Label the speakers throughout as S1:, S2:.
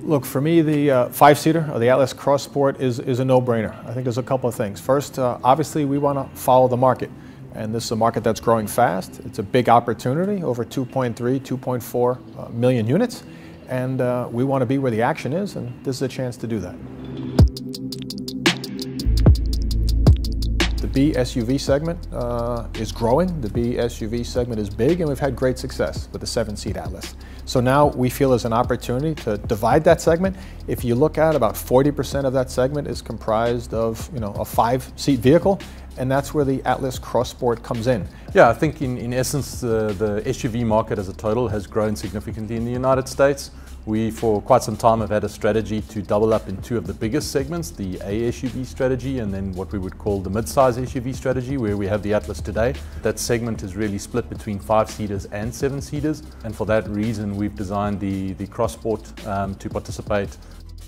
S1: Look, for me, the five-seater, or the Atlas Cross Sport, is a no-brainer. I think there's a couple of things. First, obviously, we want to follow the market. And this is a market that's growing fast. It's a big opportunity, over 2.3, 2.4 million units. And we want to be where the action is, and this is a chance to do that. The B SUV segment is growing. The B SUV segment is big, and we've had great success with the 7-seat Atlas. So now we feel there's an opportunity to divide that segment. If you look at about 40% of that segment is comprised of, a 5-seat vehicle, and that's where the Atlas Cross Sport comes in.
S2: Yeah, I think in essence the SUV market as a total has grown significantly in the United States. We, for quite some time, have had a strategy to double up in two of the biggest segments, the A SUV strategy and then what we would call the mid-size SUV strategy, where we have the Atlas today. That segment is really split between 5-seaters and 7-seaters, and for that reason we've designed the Cross Sport to participate.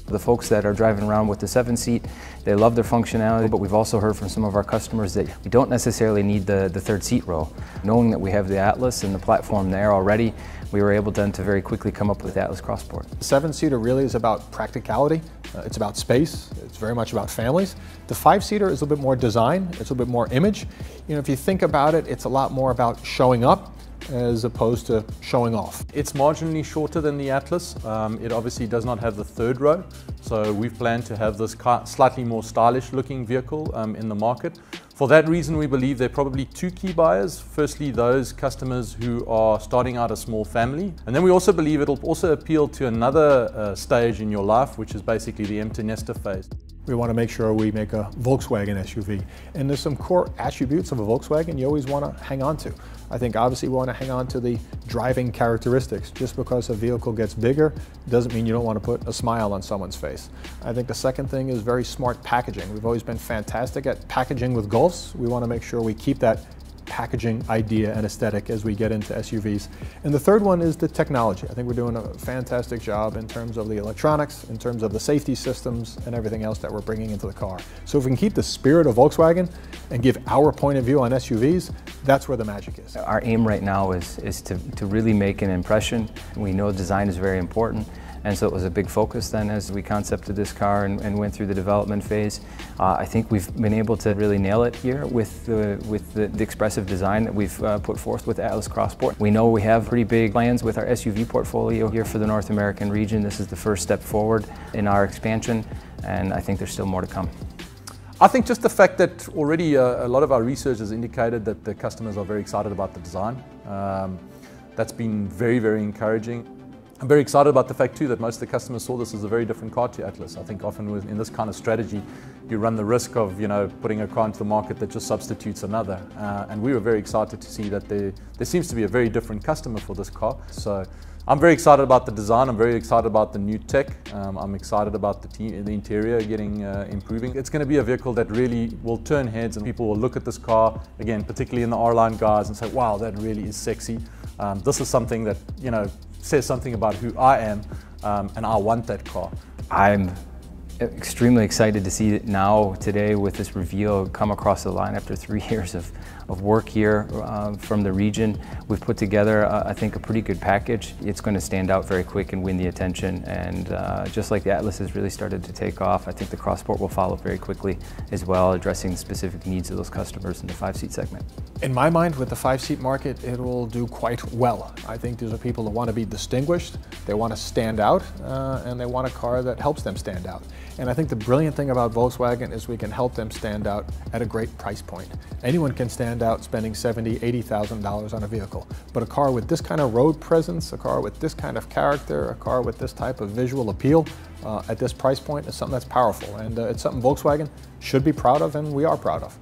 S3: The folks that are driving around with the 7-seat, they love their functionality, but we've also heard from some of our customers that we don't necessarily need the third seat row. Knowing that we have the Atlas and the platform there already, we were able then to very quickly come up with the Atlas Cross Sport.
S1: The 7-seater really is about practicality, it's about space, it's very much about families. The 5-seater is a little bit more design, it's a little bit more image. If you think about it, it's a lot more about showing up as opposed to showing off.
S2: It's marginally shorter than the Atlas. It obviously does not have the third row, so we've planned to have this slightly more stylish looking vehicle in the market. For that reason, we believe there are probably two key buyers. Firstly, those customers who are starting out a small family, and then we also believe it'll also appeal to another stage in your life, which is basically the empty nester phase.
S1: We want to make sure we make a Volkswagen SUV. And there's some core attributes of a Volkswagen you always want to hang on to. I think obviously we want to hang on to the driving characteristics. Just because a vehicle gets bigger doesn't mean you don't want to put a smile on someone's face. I think the second thing is very smart packaging. We've always been fantastic at packaging with Golfs. We want to make sure we keep that packaging idea and aesthetic as we get into SUVs. And the third one is the technology. I think we're doing a fantastic job in terms of the electronics, in terms of the safety systems and everything else that we're bringing into the car. So if we can keep the spirit of Volkswagen and give our point of view on SUVs, that's where the magic is.
S3: Our aim right now is to really make an impression. We know design is very important. And so it was a big focus then as we concepted this car and went through the development phase. I think we've been able to really nail it here with the expressive design that we've put forth with the Atlas Cross Sport. We know we have pretty big plans with our SUV portfolio here for the North American region. This is the first step forward in our expansion, and I think there's still more to come.
S2: I think just the fact that already a lot of our research has indicated that the customers are very excited about the design. That's been very, very encouraging. I'm very excited about the fact too that most of the customers saw this as a very different car to Atlas. I think often in this kind of strategy you run the risk of putting a car into the market that just substitutes another, and we were very excited to see that there seems to be a very different customer for this car. So I'm very excited about the design, I'm very excited about the new tech, I'm excited about the interior getting improving. It's going to be a vehicle that really will turn heads, and people will look at this car, again particularly in the R-Line guys, and say, wow, that really is sexy. This is something that says something about who I am, and I want that car.
S3: I'm extremely excited to see it now today with this reveal come across the line after 3 years of work here from the region. We've put together, I think, a pretty good package. It's going to stand out very quick and win the attention, and just like the Atlas has really started to take off, I think the Cross Sport will follow very quickly as well, addressing the specific needs of those customers in the 5-seat segment.
S1: In my mind, with the 5-seat market, it will do quite well. I think these are people that want to be distinguished, they want to stand out, and they want a car that helps them stand out. And I think the brilliant thing about Volkswagen is we can help them stand out at a great price point. Anyone can stand out spending $70,000, $80,000 on a vehicle. But a car with this kind of road presence, a car with this kind of character, a car with this type of visual appeal at this price point is something that's powerful. And it's something Volkswagen should be proud of, and we are proud of.